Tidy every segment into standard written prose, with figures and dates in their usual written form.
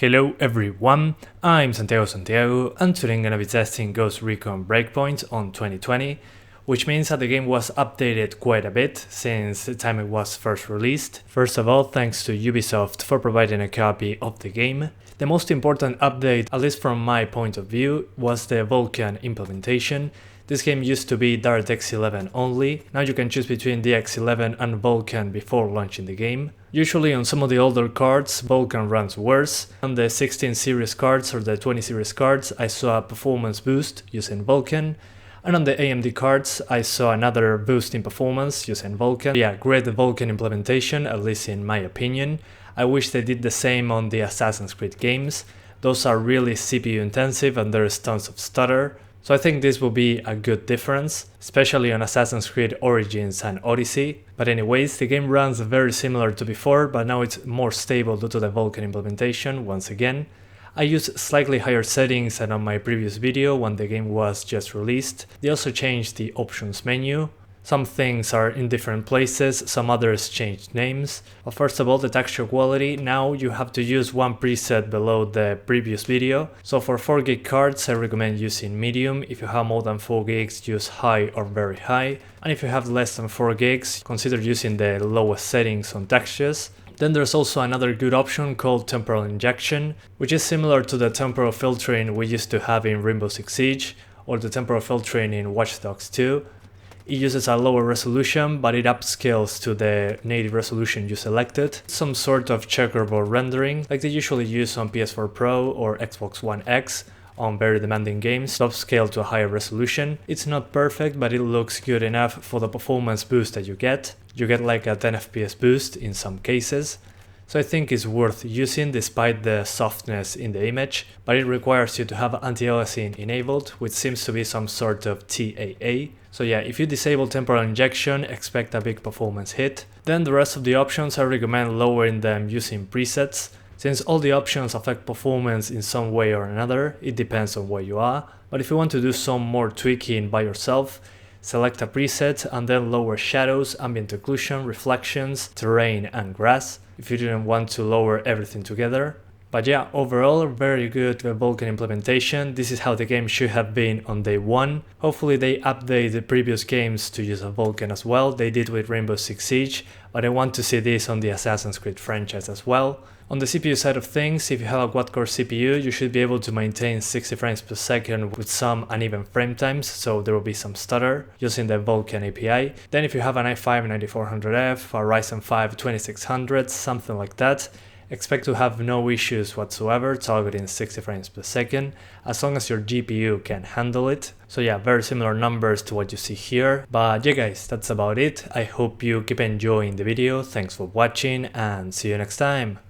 Hello everyone, I'm Santiago, and today I'm gonna be testing Ghost Recon Breakpoint on 2020, which means that the game was updated quite a bit since the time it was first released. First of all, thanks to Ubisoft for providing a copy of the game. The most important update, at least from my point of view, was the Vulkan implementation. This game used to be DirectX 11 only, now you can choose between DX11 and Vulkan before launching the game. Usually on some of the older cards, Vulkan runs worse. On the 16 series cards or the 20 series cards, I saw a performance boost using Vulkan. And on the AMD cards, I saw another boost in performance using Vulkan. Yeah, great Vulkan implementation, at least in my opinion. I wish they did the same on the Assassin's Creed games. Those are really CPU intensive and there is tons of stutter. So I think this will be a good difference, especially on Assassin's Creed Origins and Odyssey. But anyways, the game runs very similar to before, but now it's more stable due to the Vulkan implementation once again. I used slightly higher settings than on my previous video when the game was just released. They also changed the options menu. Some things are in different places, some others changed names. But first of all, the texture quality, now you have to use one preset below the previous video. So for 4GB cards, I recommend using medium. If you have more than 4GB, use high or very high. And if you have less than 4GB, consider using the lowest settings on textures. Then there's also another good option called temporal injection, which is similar to the temporal filtering we used to have in Rainbow Six Siege or the temporal filtering in Watch Dogs 2. It uses a lower resolution, but it upscales to the native resolution you selected. Some sort of checkerboard rendering, like they usually use on PS4 Pro or Xbox One X on very demanding games, to upscale to a higher resolution. It's not perfect, but it looks good enough for the performance boost that you get. You get like a 10 FPS boost in some cases. So I think it's worth using despite the softness in the image, but it requires you to have anti-aliasing enabled, which seems to be some sort of TAA. So yeah, if you disable temporal injection, expect a big performance hit. Then the rest of the options, I recommend lowering them using presets. Since all the options affect performance in some way or another, it depends on where you are. But if you want to do some more tweaking by yourself, select a preset and then lower shadows, ambient occlusion, reflections, terrain and grass, if you didn't want to lower everything together. But yeah, overall, very good Vulkan implementation. This is how the game should have been on day one. Hopefully they update the previous games to use a Vulkan as well. They did with Rainbow Six Siege, but I want to see this on the Assassin's Creed franchise as well. On the CPU side of things, if you have a quad-core CPU, you should be able to maintain 60 frames per second with some uneven frame times, so there will be some stutter using the Vulkan API. Then if you have an i5-9400F, a Ryzen 5 2600, something like that, expect to have no issues whatsoever targeting 60 frames per second, as long as your GPU can handle it. So yeah, very similar numbers to what you see here. But yeah guys, that's about it. I hope you keep enjoying the video. Thanks for watching and see you next time.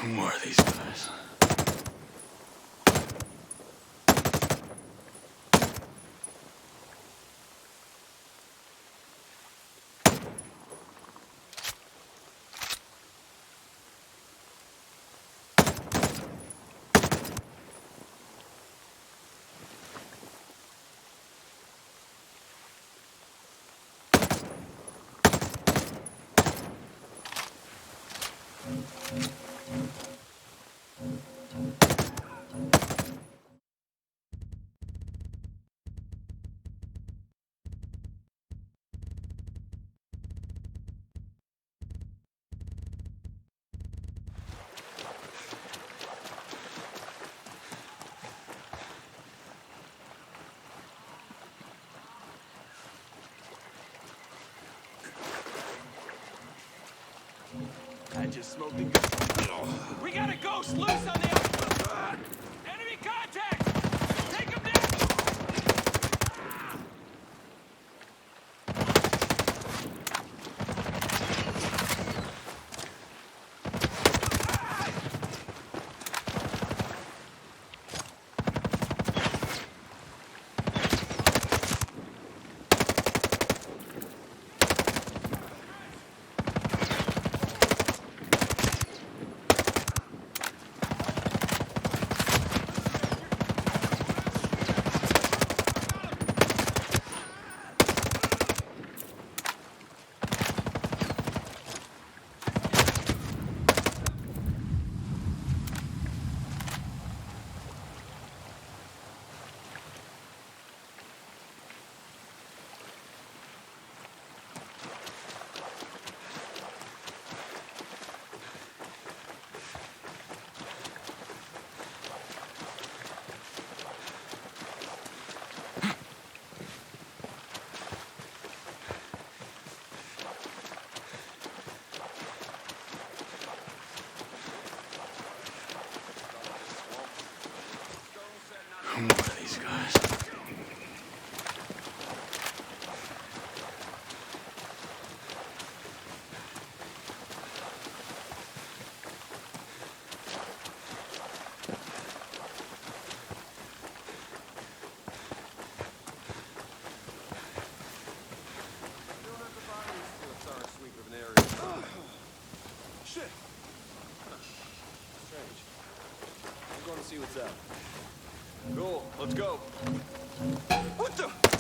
Who are these guys? I just smoked a ghost. We got a ghost loose on the outside. Enemy contact! Take him down! Who are these these guys? Shit! Strange. I'm going to see what's up. Cool, let's go. What the?